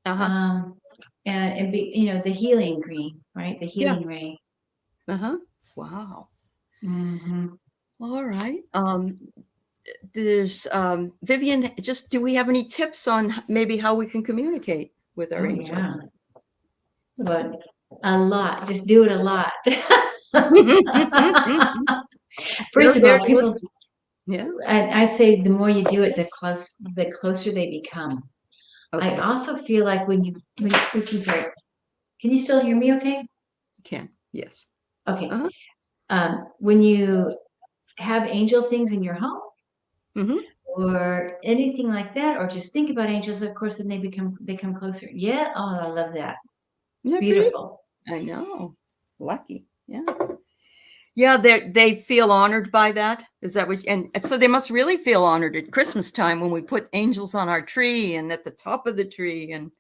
Uh-huh. um, and be the healing green, right? The Yeah. healing ray. Uh-huh. Wow. Hmm. All right. There's Vivian, just do we have any tips on maybe how we can communicate with our Oh yeah, angels? but a lot. Just do it a lot. First of There all, to people. listen. Yeah. I'd say the more you do it, the closer they become. I Okay. also feel like when oops, sorry. Can you still hear me? Okay. Can. Yes. Okay. Uh-huh. When you have angel things in your home Mm-hmm. or anything like that, or just think about angels, of course, then they come closer. Yeah. Oh, I love that. Isn't It's that pretty? beautiful. I know. Lucky. Yeah. Yeah, they feel honored by that. Is that what? And so they must really feel honored at Christmas time when we put angels on our tree and at the top of the tree. And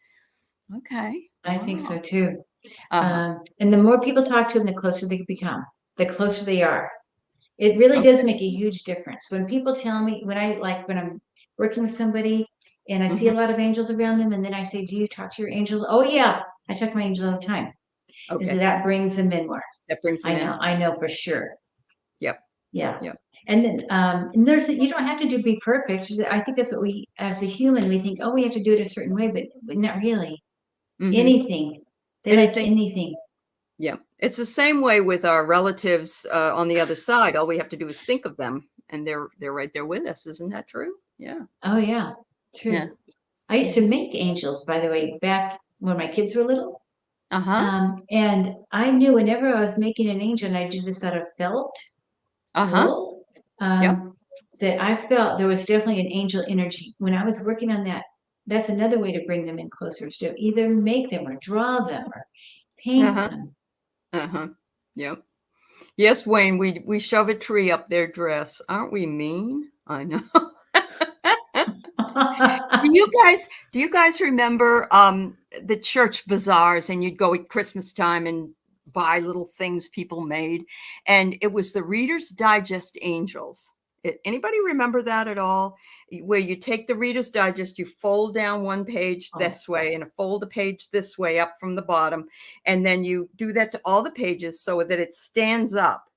okay, I think wow. so too. Uh-huh. And the more people talk to them, the closer they become, the closer they are. It really does Okay. make a huge difference. When people tell me, when I'm working with somebody and I see Mm-hmm. a lot of angels around them, and then I say, "Do you talk to your angels?" Oh yeah, I talk to my angels all the time. And so Okay. that brings them in more. That brings them in. I know for sure. Yep. Yeah. Yep. And then and you don't have to be perfect. I think that's what we, as a human, we think, oh, we have to do it a certain way, but not really. Mm-hmm. Anything. They like Anything. anything. Yeah. It's the same way with our relatives on the other side. All we have to do is think of them, and they're right there with us. Isn't that true? Yeah. Oh yeah, Yeah. true. I used to Mm-hmm. make angels, by the way, back when my kids were little. Uh-huh. And I knew whenever I was making an angel, and I do this out of felt Uh-huh. wool, Yep. that I felt there was definitely an angel energy. When I was working on that, that's another way to bring them in closer, is to either make them or draw them or paint Uh-huh. them. Uh-huh. Yep. Yes, Wayne, we shove a tree up their dress. Aren't we mean? I know. Do you guys remember the church bazaars, and you'd go at Christmas time and buy little things people made, and it was the Reader's Digest angels. Anybody remember that at all? Where you take the Reader's Digest, you fold down one page Oh, this way and fold a page this way up from the bottom, and then you do that to all the pages so that it stands up,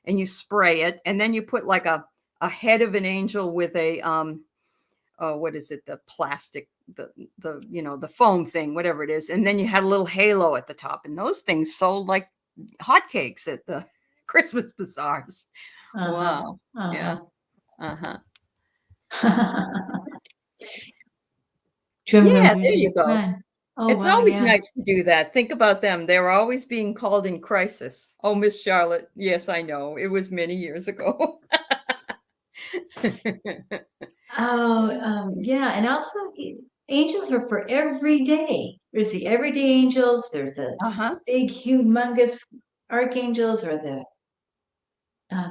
and you spray it, and then you put like a head of an angel with a oh, what is it? The plastic, the foam thing, whatever it is. And then you had a little halo at the top, and those things sold like hotcakes at the Christmas bazaars. uh-huh, Wow. Yeah. uh-huh. Uh-huh. Drum Yeah, rooms there are you go. fun. Oh It's wow, always yeah. nice to do that. Think about them. They're always being called in crisis. Oh, Miss Charlotte. Yes, I know. It was many years ago. Oh, yeah, and also angels are for every day. There's the everyday angels. There's the Uh-huh. big, humongous archangels, or the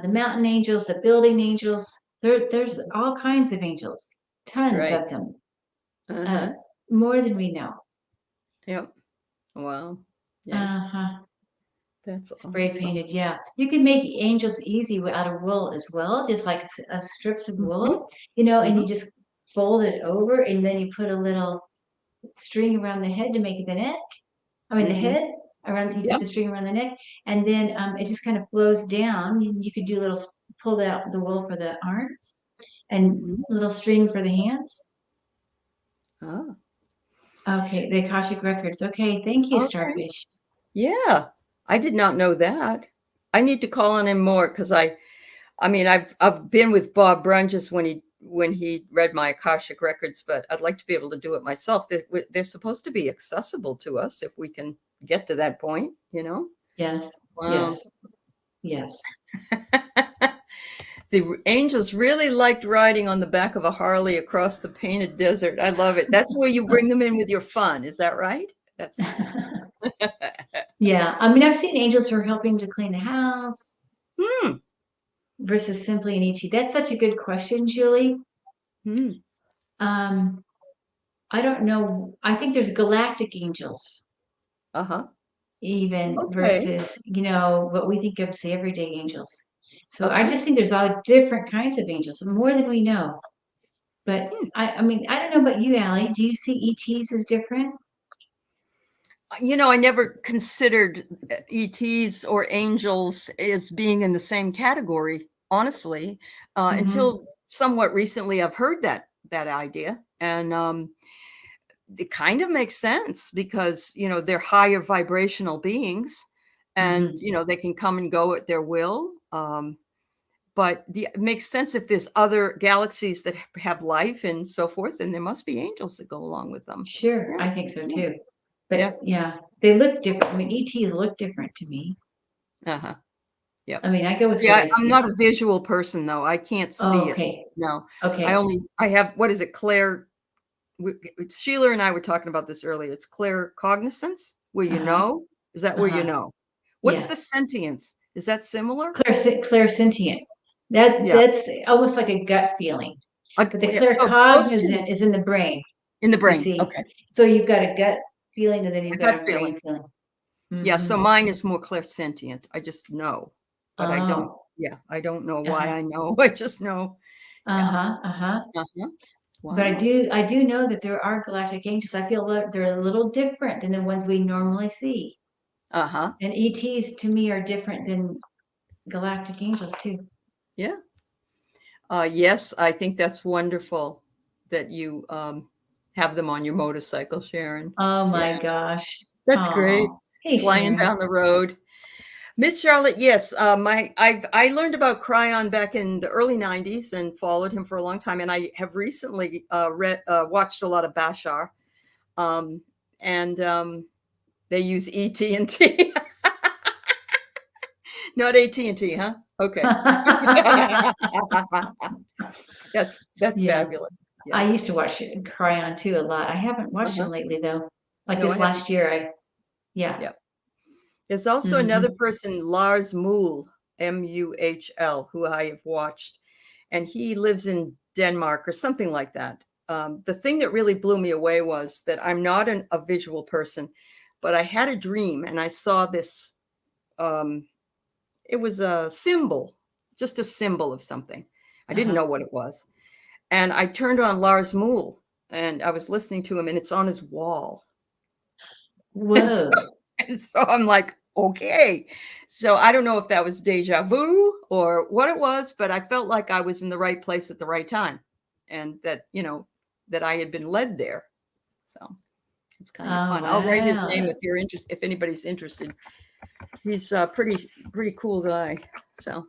mountain angels, the building angels. There's all kinds of angels, tons Right. of them, uh, Uh-huh. more than we know. Yep. Wow. Yeah, Uh-huh. that's Spray awesome. painted, yeah. You can make angels easy out of wool as well, just like strips of Mhm. wool, and Mhm. you just fold it over, and then you put a little string around the head to make it the neck. I mean, the Mhm. head around, you put Yep. the string around the neck, and then it just kind of flows down. You could do pull out the wool for the arms and Mhm. little string for the hands. Oh, Okay, the Akashic Records. Okay, thank you, okay. Starfish. Yeah. I did not know that. I need to call on him more because I mean, I've been with Bob Brunges when he read my Akashic records, but I'd like to be able to do it myself. They're supposed to be accessible to us if we can get to that point, you know? Yes, Wow. yes, yes. The angels really liked riding on the back of a Harley across the painted desert. I love it. That's where you bring them in with your fun. Is that right? That's cool. Yeah, I mean, I've seen angels who are helping to clean the house Hmm. versus simply an ET. That's such a good question, Julie. Hmm. Um, I don't know. I think there's galactic angels, Uh-huh. even Okay. versus, what we think of as everyday angels. So I Uh-huh. just think there's all different kinds of angels, more than we know. But Hmm. I mean, I don't know about you, Allie. Do you see ETs as different? I never considered ETs or angels as being in the same category, honestly, Hmm. until somewhat recently. I've heard that idea, and it kind of makes sense because they're higher vibrational beings, and Hmm. they can come and go at their will. But it makes sense if there's other galaxies that have life and so forth, and there must be angels that go along with them. Sure, Yeah, I think so yeah, too. yeah. But yeah, they look different. I mean, ETs look different to me. Uh-huh. I Yep. mean, I go with See, what I I'm see. not a visual person, though. I can't Oh, see it. okay. No. Okay. I have, what is it, Claire? Sheila and I were talking about this earlier. It's clair cognizance, where Uh-huh. Is that where you Uh-huh. know? What's Yeah. the sentience? Is that similar? Clairsentient. That's Yeah. that's almost like a gut feeling. But the Yeah, so those two claircognizant is in the brain, in the you brain. see. Okay. So you've got a gut feeling and then A you've got gut a feeling. brain feeling. Yeah, Hmm. so mine is more clairsentient. I just know, but I don't, Oh. yeah, I don't know why Uh-huh. I know. I just know. Yeah. Uh-huh. Uh-huh. Uh-huh. But I Wow. do I do know that there are galactic angels. I feel that they're a little different than the ones we normally see. Uh-huh. And ETs to me are different than galactic angels too. Yeah. Yes, I think that's wonderful that you have them on your motorcycle, Sharon. Oh Yeah, my gosh. that's great. Oh, hey Flying Sharon. down the road. Miss Charlotte, yes, I learned about Cryon back in the early '90s and followed him for a long time, and I have recently watched a lot of Bashar, um, and they use ET&T, not AT&T, huh? Okay, that's Yeah. fabulous. I Yeah. used to watch Cryon too a lot. I haven't watched him Uh-huh. lately though. Like No, I this haven't. last year, yeah. Yeah. There's also another Hmm. person, Lars Muhl, Muhl, who I have watched, and he lives in Denmark or something like that. The thing that really blew me away was that I'm not a visual person, but I had a dream and I saw this. Um, it was a symbol, just a symbol of something. I didn't Uh-huh. know what it was. And I turned on Lars Muhl and I was listening to him, and it's on his wall. And so, Whoa. and so I'm like, okay. So I don't know if that was deja vu or what it was, but I felt like I was in the right place at the right time, and that, that I had been led there. So it's kind of Oh fun. I'll write his wow. name if anybody's interested. He's a pretty cool guy. So,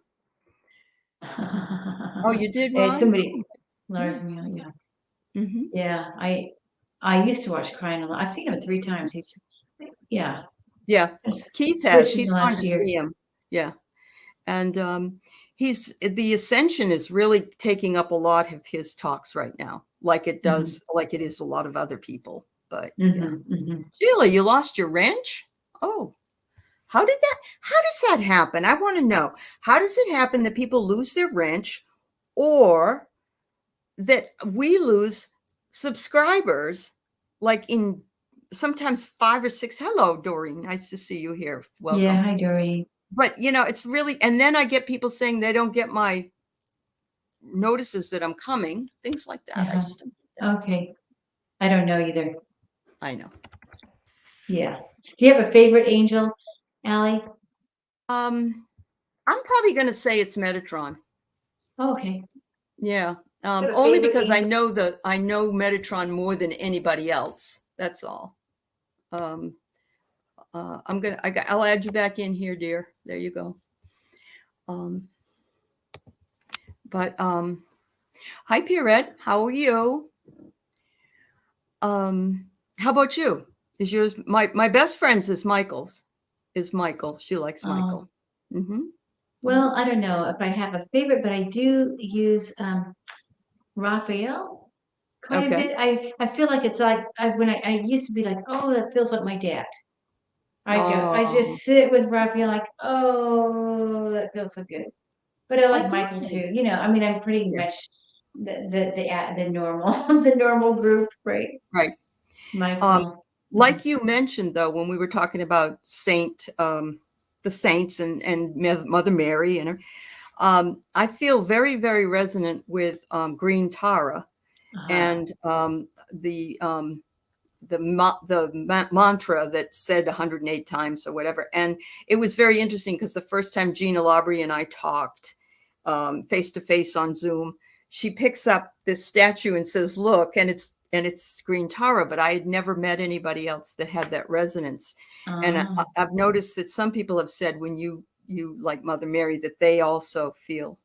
oh, you did, It's Ron? somebody Yeah. Lars Meal, yeah. Hmm. Yeah. I used to watch Cryon a lot. I've seen him 3 times. Yeah. Yeah. Keith has. Switched in the He's gone last to year. see him. Yeah. And he's the ascension is really taking up a lot of his talks right now, Hmm. like it is a lot of other people. But yeah, Hmm. Hmm. Sheila, you lost your wrench. Oh, how does that happen? I want to know, how does it happen that people lose their wrench, or that we lose subscribers, like in sometimes 5 or 6? Hello, Doreen, nice to see you here, Yeah, welcome. hi Dory. But it's really, and then I get people saying they don't get my notices that I'm coming, things like that. I Uh-huh. just don't get that. Okay. I don't know either. I know. Yeah. Do you have a favorite angel, Allie? I'm probably going to say it's Metatron. Oh, okay. Yeah. Do you have a Only favorite because angel? I know Metatron more than anybody else. That's all. Um, I'll add you back in here, dear. There you go. Um, But hi, Pierrette. How are you? How about you? Is yours my best friend's is Michael's? Is Michael? She likes Michael. Mm-hmm. Well, I don't know if I have a favorite, but I do use Raphael quite a Okay. bit. I feel like it's like I used to be like, oh, that feels like my dad. I Oh, just sit with Raphael like, oh, that feels so good. But I oh, like Michael good. too. I mean, I'm pretty Yeah. much the normal the normal group, right? Right. Um, Michael. Mhm. like you mentioned, though, when we were talking about the saints and Mother Mary and her, I feel very, very resonant with Green Tara Uh-huh. and the mantra that said 108 times or whatever. And it was very interesting because the first time Gina Labrie and I talked face to face on Zoom, she picks up this statue and says, "Look," and it's Green Tara, but I had never met anybody else that had that resonance. And I've noticed that some people have said when you like Mother Mary that they also feel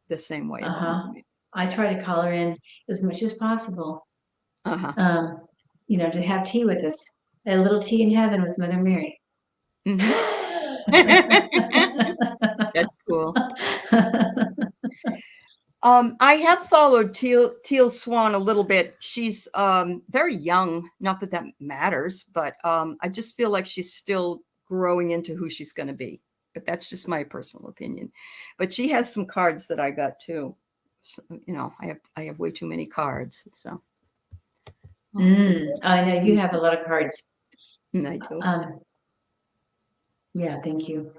the same way about Uh-huh. Mother Mary. I Yeah. try to call her in as much as possible. Uh-huh. Um, to have tea with us. A little tea in heaven with Mother Mary. Mm-hmm. That's cool. I have followed Teal Swan a little bit. She's very young. Not that that matters, but I just feel like she's still growing into who she's going to be. But that's just my personal opinion. But she has some cards that I got too. So, I have way too many cards, so I'll see. I know you have a lot of cards. And I do. Um, yeah, thank you.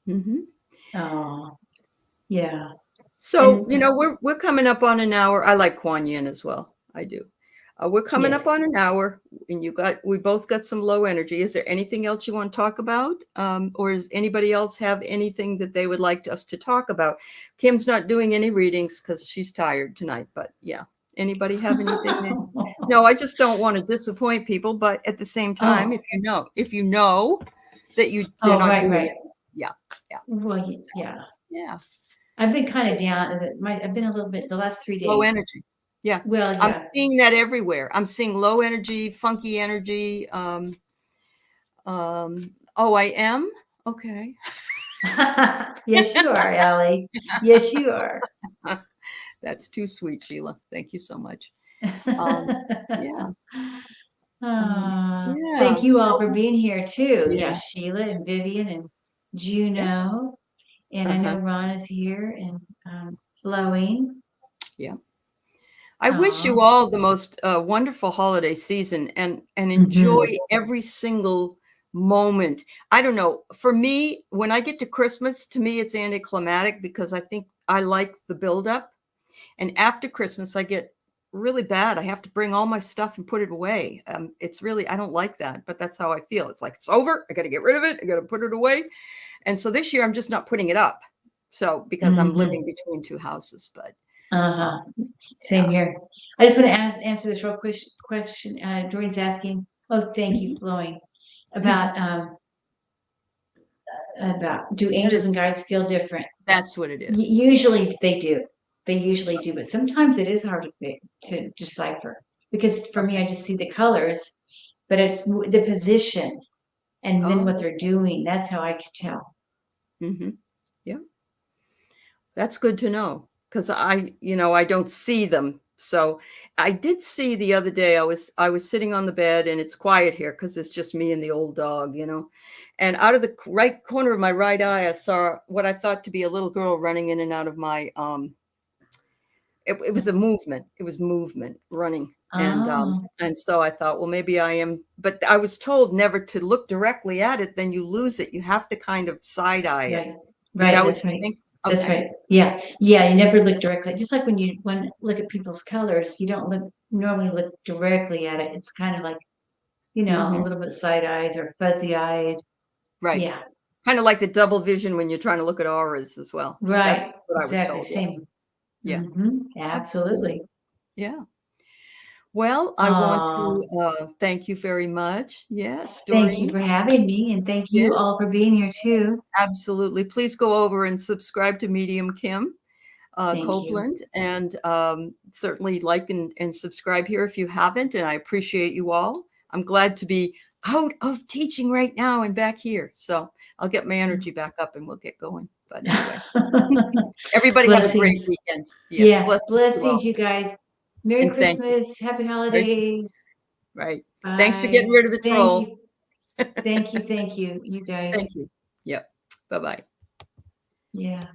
Mm-hmm. Oh, yeah. So, And we're coming up on an hour. I like Kuan Yin as well. I do. We're coming up yes. on an hour, and we both got some low energy. Is there anything else you want to talk about? Or does anybody else have anything that they would like us to talk about? Kim's not doing any readings because she's tired tonight, but yeah. Anybody have anything there? No, I just don't want to disappoint people, but at the same time, Oh, if you know that they're oh, not right, doing right. it, yeah, yeah, Well, yeah. yeah. I've been kind of down. I've been a little bit the last three Low days. energy. Yeah. Well, I'm yeah. seeing that everywhere. I'm seeing low energy, funky energy. Oh, I am? Okay. Yes, you are, Ellie. Yes, you are. That's too sweet, Sheila. Thank you so much. Yeah. Thank Yeah. you So, all for being here too. Yeah, yeah. Sheila and Vivian and Yeah. Juno, and I Uh-huh. know Ron is here and flowing. Yeah. I wish you Oh, all the most wonderful holiday season and enjoy hmm. every single moment. I don't know. For me, when I get to Christmas, to me, it's anticlimactic because I think I like the buildup. And after Christmas, I get really bad. I have to bring all my stuff and put it away. It's really, I don't like that, but that's how I feel. It's like, it's over. I got to get rid of it. I got to put it away. And so this year, I'm just not putting it up. So because I'm Hmm. living between two houses, but Uh-huh. Same yeah. here. I just want to answer this real quick question. Jordan's asking. Oh, thank you, Mhm. flowing. Mhm. About do That angels is, and guides feel different? that's what it is. Usually they do. They usually do, but sometimes it is hard to decipher because for me, I Okay. just see the colors, but it's the position and then what Oh, they're doing. That's how I could tell. hmm, yeah. That's good to know because I don't see them. So I did see the other day. I was sitting on the bed and it's quiet here because it's just me and the old dog. And out of the right corner of my right eye, I saw what I thought to be a little girl running in and out of my. It was a movement. It was movement running, Oh, and so I thought, well, maybe I am. But I was told never to look directly at it. Then you lose it. You have to kind of side eye right, it. Is right. that what That's you right. think? That's Okay. right. Yeah, yeah. You never look directly. Just like when you look at people's colors, you don't normally look directly at it. It's kind of like a Hmm. little bit side eyes or fuzzy eyed. Right. Yeah, Kind of like the double vision when you're trying to look at auras as well. That's right. what I was Exactly. told. Yeah. Same. Yeah. Absolutely. Absolutely. Yeah. Well, I want Oh, to thank you very much. Yes, thank you Doreen. for having me, and thank you all Yes, for being here too. absolutely. Please go over and subscribe to Medium Kim. Thank you. Copeland, and certainly like and subscribe here if you haven't. And I appreciate you all. I'm glad to be out of teaching right now and back here. So I'll get my energy back up and we'll get going. But anyway, everybody have a great Blessings. weekend. Yes, Yeah, blessings to you all. blessings, you guys. Merry And thank you. Christmas, happy holidays. Right. Thanks for getting Bye. rid of the Thank troll. you. Thank you, you guys. Thank you. Yep. Bye-bye. Yeah.